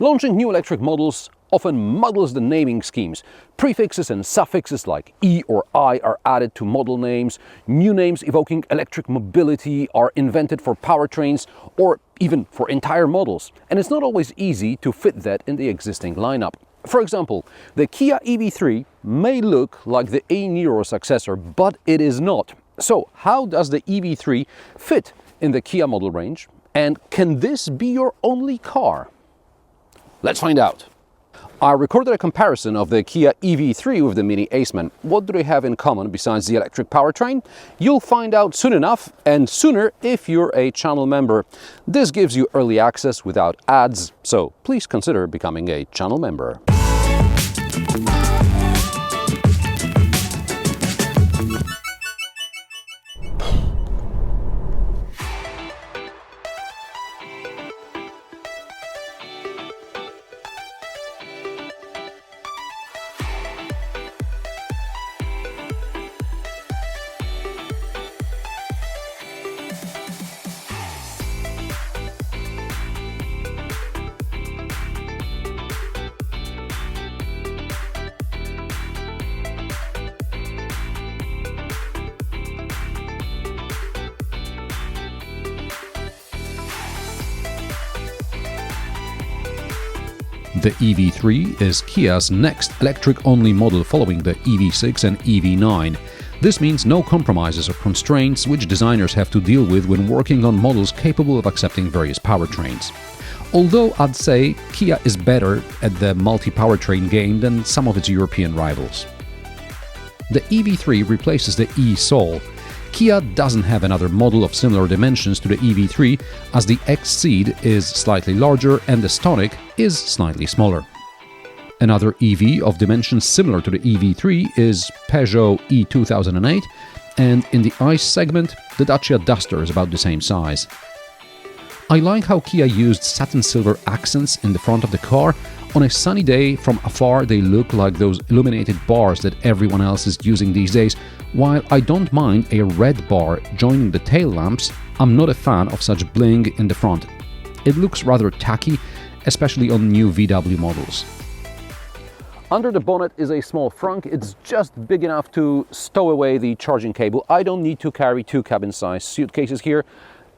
Launching new electric models often muddles the naming schemes. Prefixes and suffixes like E or I are added to model names. New names evoking electric mobility are invented for powertrains or even for entire models. And it's not always easy to fit that in the existing lineup. For example, the Kia EV3 may look like the Niro successor, but it is not. So how does the EV3 fit in the Kia model range? And can this be your only car? Let's find out. I recorded a comparison of the Kia EV3 with the Mini Aceman. What do they have in common besides the electric powertrain? You'll find out soon enough, and sooner if you're a channel member. This gives you early access without ads, so please consider becoming a channel member. The EV3 is Kia's next electric-only model following the EV6 and EV9. This means no compromises or constraints which designers have to deal with when working on models capable of accepting various powertrains. Although I'd say Kia is better at the multi-powertrain game than some of its European rivals. The EV3 replaces the e-Soul. Kia doesn't have another model of similar dimensions to the EV3, as the X-Ceed is slightly larger and the Stonic is slightly smaller. Another EV of dimensions similar to the EV3 is Peugeot E2008, and in the ICE segment, the Dacia Duster is about the same size. I like how Kia used satin silver accents in the front of the car. On a sunny day, from afar they look like those illuminated bars that everyone else is using these days. While I don't mind a red bar joining the tail lamps, I'm not a fan of such bling in the front. It looks rather tacky, especially on new VW models. Under the bonnet is a small frunk. It's just big enough to stow away the charging cable. I don't need to carry two cabin-sized suitcases here.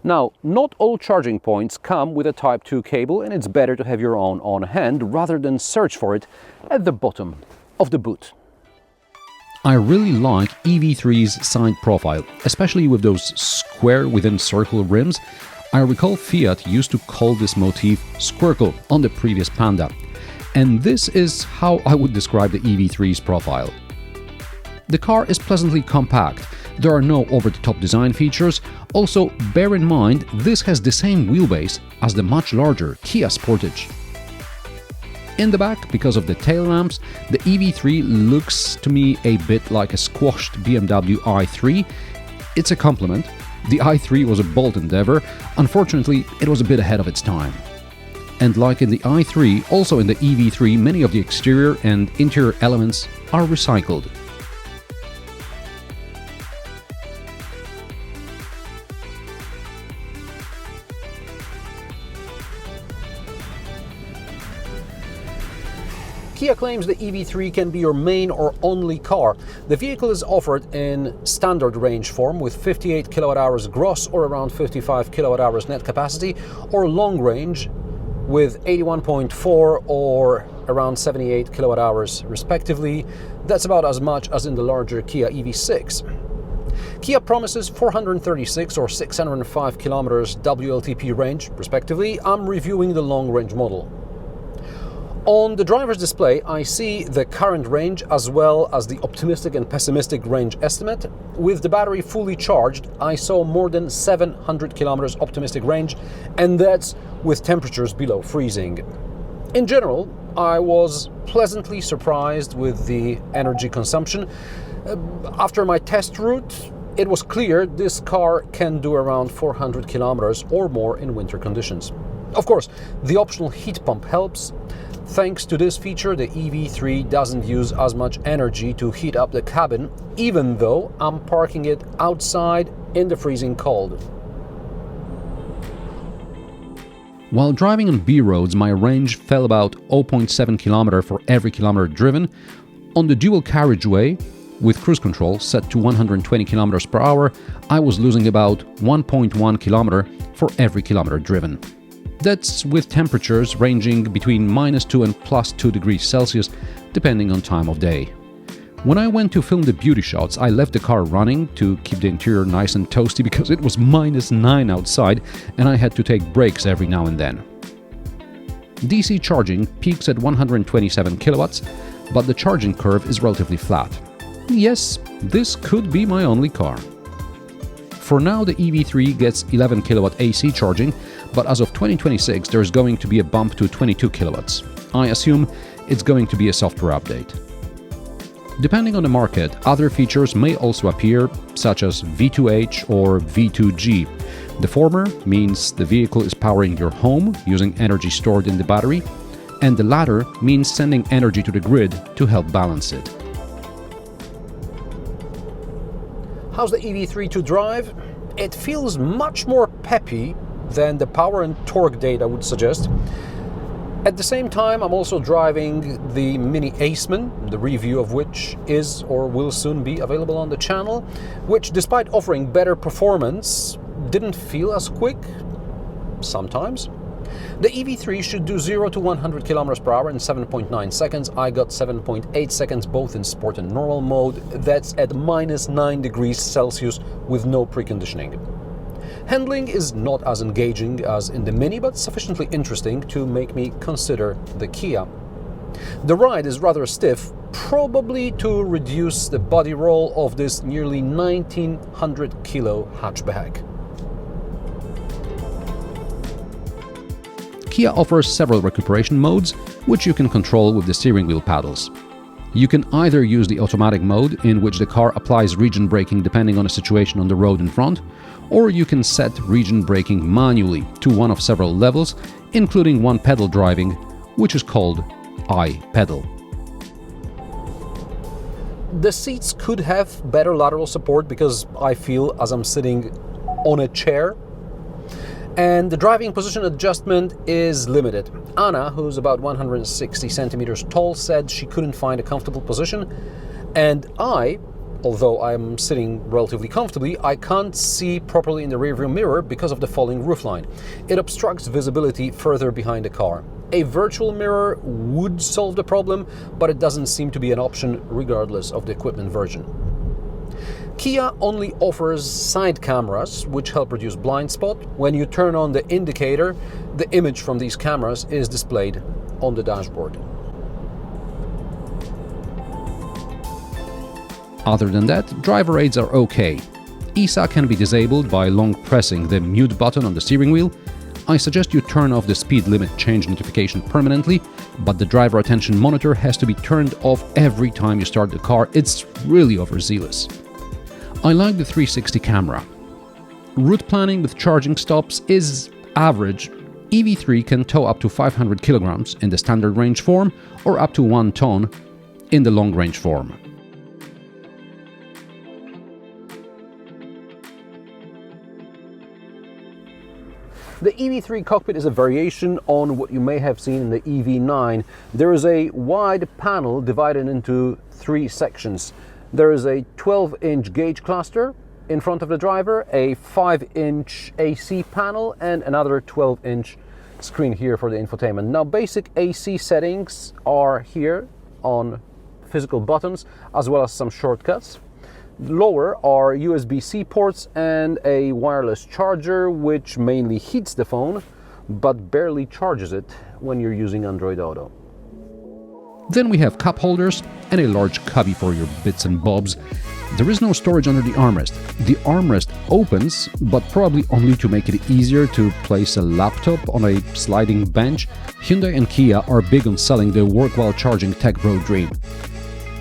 Now, not all charging points come with a Type 2 cable, and it's better to have your own on hand rather than search for it at the bottom of the boot. I really like EV3's side profile, especially with those square within circle rims. I recall Fiat used to call this motif squircle on the previous Panda. And this is how I would describe the EV3's profile. The car is pleasantly compact. There are no over-the-top design features. Also, bear in mind, this has the same wheelbase as the much larger Kia Sportage. In the back, because of the tail lamps, the EV3 looks to me a bit like a squashed BMW i3. It's a compliment. The i3 was a bold endeavor. Unfortunately, it was a bit ahead of its time. And like in the i3, also in the EV3, many of the exterior and interior elements are recycled. Kia claims the EV3 can be your main or only car. The vehicle is offered in standard range form with 58 kWh gross or around 55 kWh net capacity, or long range with 81.4 or around 78 kWh respectively. That's about as much as in the larger Kia EV6. Kia promises 436 or 605 km WLTP range respectively. I'm reviewing the long range model. On the driver's display, I see the current range as well as the optimistic and pessimistic range estimate. With the battery fully charged, I saw more than 700 kilometers optimistic range, and that's with temperatures below freezing. In general, I was pleasantly surprised with the energy consumption. After my test route, it was clear this car can do around 400 kilometers or more in winter conditions. Of course, the optional heat pump helps. Thanks to this feature, the EV3 doesn't use as much energy to heat up the cabin, even though I'm parking it outside in the freezing cold. While driving on B roads, my range fell about 0.7 km for every kilometer driven. On the dual carriageway, with cruise control set to 120 km per hour, I was losing about 1.1 km for every kilometer driven. That's with temperatures ranging between -2 and +2 degrees Celsius, depending on time of day. When I went to film the beauty shots, I left the car running to keep the interior nice and toasty because it was -9 outside and I had to take breaks every now and then. DC charging peaks at 127 kilowatts, but the charging curve is relatively flat. Yes, this could be my only car. For now, the EV3 gets 11 kilowatt AC charging, but as of 2026 there's going to be a bump to 22 kilowatts. I assume it's going to be a software update. Depending on the market, other features may also appear, such as V2H or V2G. The former means the vehicle is powering your home using energy stored in the battery, and the latter means sending energy to the grid to help balance it. How's the EV3 to drive? It feels much more peppy than the power and torque data would suggest. At the same time, I'm also driving the Mini Aceman, the review of which is or will soon be available on the channel, which, despite offering better performance, didn't feel as quick sometimes. The EV3 should do 0 to 100 km per hour in 7.9 seconds. I got 7.8 seconds both in sport and normal mode. That's at -9 degrees Celsius with no preconditioning. Handling is not as engaging as in the Mini, but sufficiently interesting to make me consider the Kia. The ride is rather stiff, probably to reduce the body roll of this nearly 1900 kilo hatchback. Kia offers several recuperation modes, which you can control with the steering wheel paddles. You can either use the automatic mode, in which the car applies region braking depending on the situation on the road in front, or you can set region braking manually to one of several levels, including one pedal driving, which is called I-pedal. The seats could have better lateral support because I feel as I'm sitting on a chair, and the driving position adjustment is limited. Anna, who's about 160 centimeters tall, said she couldn't find a comfortable position, and although I'm sitting relatively comfortably, I can't see properly in the rearview mirror because of the falling roofline. It obstructs visibility further behind the car. A virtual mirror would solve the problem, but it doesn't seem to be an option regardless of the equipment version. Kia only offers side cameras, which help reduce blind spot. When you turn on the indicator, the image from these cameras is displayed on the dashboard. Other than that, driver aids are okay. ESA can be disabled by long pressing the mute button on the steering wheel. I suggest you turn off the speed limit change notification permanently, but the driver attention monitor has to be turned off every time you start the car. It's really overzealous. I like the 360 camera. Route planning with charging stops is average. EV3 can tow up to 500 kilograms in the standard range form or up to 1 ton in the long range form. The EV3 cockpit is a variation on what you may have seen in the EV9. There is a wide panel divided into 3 sections. There is a 12-inch gauge cluster in front of the driver, a 5-inch AC panel, and another 12-inch screen here for the infotainment. Now, basic AC settings are here on physical buttons, as well as some shortcuts. Lower are USB-C ports and a wireless charger, which mainly heats the phone, but barely charges it when you're using Android Auto. Then we have cup holders and a large cubby for your bits and bobs. There is no storage under the armrest. The armrest opens, but probably only to make it easier to place a laptop on a sliding bench. Hyundai and Kia are big on selling the work while charging tech bro dream.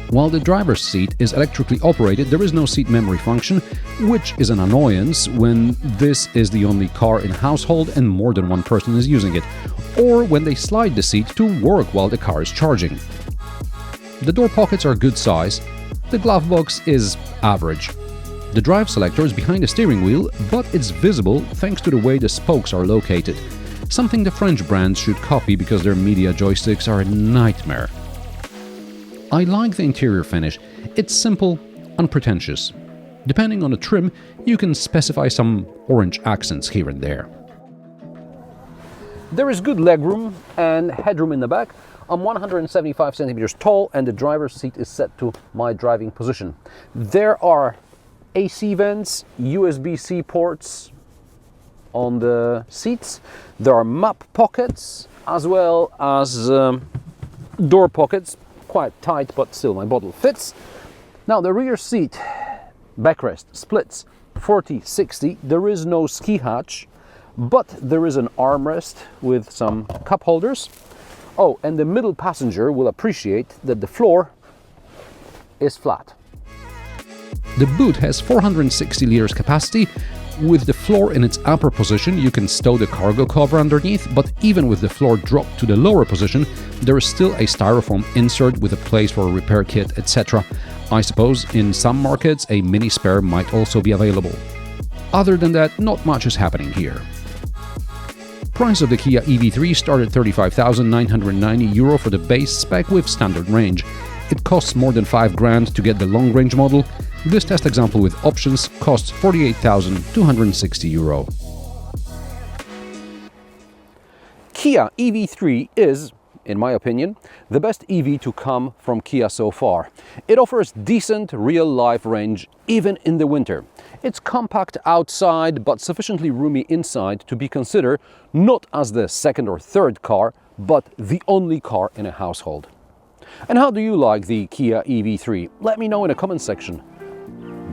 While the driver's seat is electrically operated, there is no seat memory function, which is an annoyance when this is the only car in household and more than one person is using it, or when they slide the seat to work while the car is charging. The door pockets are good size. The glove box is average. The drive selector is behind the steering wheel, but it's visible thanks to the way the spokes are located. something the French brands should copy because their media joysticks are a nightmare. I like the interior finish. It's simple, unpretentious. Depending on the trim, you can specify some orange accents here and there. There is good legroom and headroom in the back. I'm 175 centimeters tall and the driver's seat is set to my driving position. There are AC vents, USB-C ports on the seats. There are map pockets as well as door pockets, quite tight but still my bottle fits. Now the rear seat backrest splits 40-60. There is no ski hatch, but there is an armrest with some cup holders. Oh, and the middle passenger will appreciate that the floor is flat. The boot has 460 liters capacity. With the floor in its upper position, you can stow the cargo cover underneath, but even with the floor dropped to the lower position, there is still a styrofoam insert with a place for a repair kit, etc. I suppose in some markets a mini spare might also be available. Other than that, not much is happening here. Price of the Kia EV3 started €35,990 for the base spec with standard range. It costs more than €5,000 to get the long-range model. This test example with options costs €48,260. Kia EV3 is, in my opinion, the best EV to come from Kia so far. It offers decent real-life range even in the winter. It's compact outside but sufficiently roomy inside to be considered not as the second or third car, but the only car in a household. And how do you like the Kia EV3? Let me know in the comment section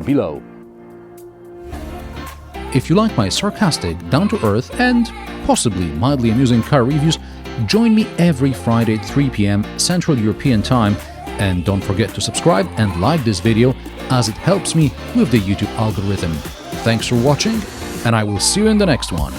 below. If you like my sarcastic, down-to-earth and possibly mildly amusing car reviews, join me every Friday at 3 p.m. Central European Time, and don't forget to subscribe and like this video as it helps me with the YouTube algorithm. Thanks for watching, and I will see you in the next one.